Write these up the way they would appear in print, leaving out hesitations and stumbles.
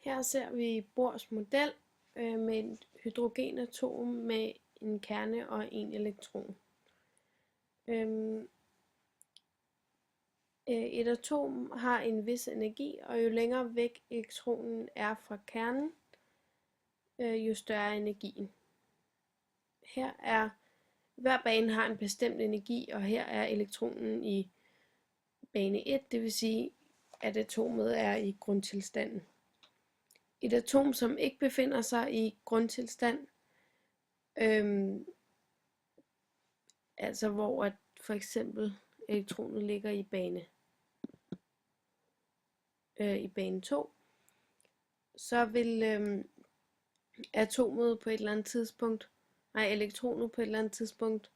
Her ser vi Bohrs model med et hydrogenatom med en kerne og en elektron. Et atom har en vis energi, og jo længere væk elektronen er fra kernen, jo større er energien. Hver bane har en bestemt energi, og her er elektronen i bane 1, det vil sige, at atomet er i grundtilstanden. Et atom, som ikke befinder sig i grundtilstand, altså hvor at for eksempel elektronet ligger i bane 2, så vil elektronet på et eller andet tidspunkt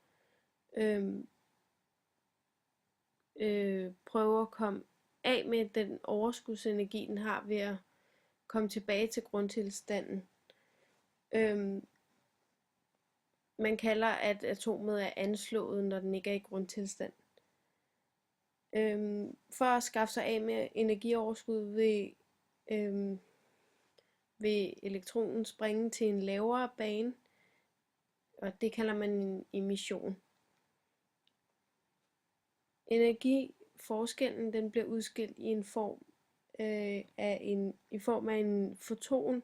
prøve at komme af med den overskudsenergi, den har ved at komme tilbage til grundtilstanden. Man kalder, at atomet er anslået, når den ikke er i grundtilstand. For at skaffe sig af med energioverskud vil elektronen springe til en lavere bane, og det kalder man en emission. Energiforskellen den bliver udskilt i form af en foton,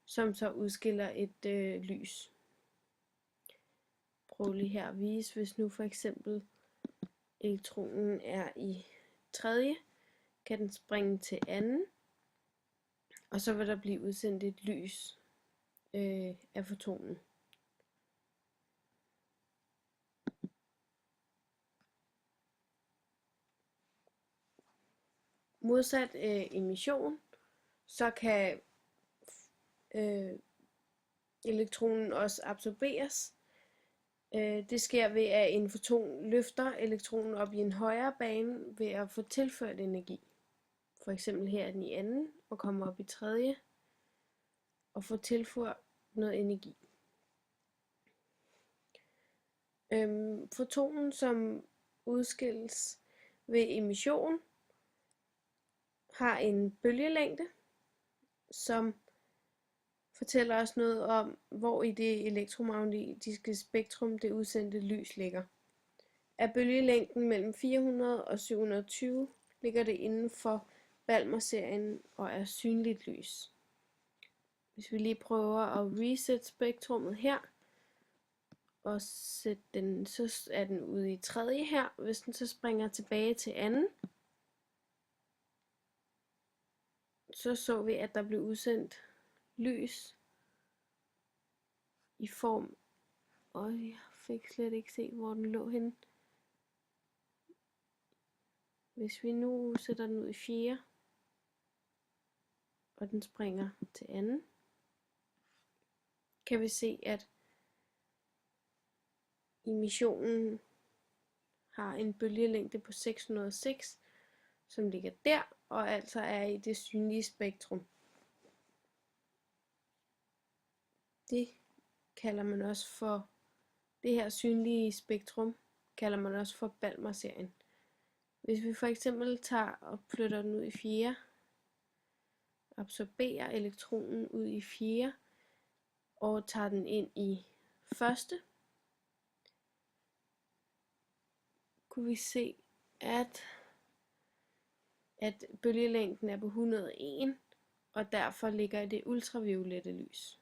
som så udskiller et lys. Prøv lige her at vise, hvis nu for eksempel elektronen er i tredje, kan den springe til anden, og så vil der blive udsendt et lys af fotonen. Modsat emission, så kan elektronen også absorberes. Det sker ved, at en foton løfter elektronen op i en højere bane ved at få tilført energi. For eksempel her er den i anden og kommer op i tredje og får tilført noget energi. Fotonen, som udskilles ved emission, har en bølgelængde, som fortæller os noget om, hvor i det elektromagnetiske spektrum det udsendte lys ligger. Af bølgelængden mellem 400 og 720 ligger det inden for Balmer-serien og er synligt lys. Hvis vi lige prøver at reset spektrummet her, og sætte den, så er den ude i tredje her. Hvis den så springer tilbage til anden, så vi, at der blev udsendt lys i form, og jeg fik slet ikke set, hvor den lå henne. Hvis vi nu sætter den ud i fjerde, og den springer til anden, kan vi se, at emissionen har en bølgelængde på 606, som ligger der, og altså er i det synlige spektrum. Det kalder man også for, det her synlige spektrum, kalder man også for Balmer-serien. Hvis vi for eksempel tager og flytter den ud i fjerde, absorberer elektronen ud i fjerde, og tager den ind i første, kunne vi se, at bølgelængden er på 101, og derfor ligger det ultraviolette lys.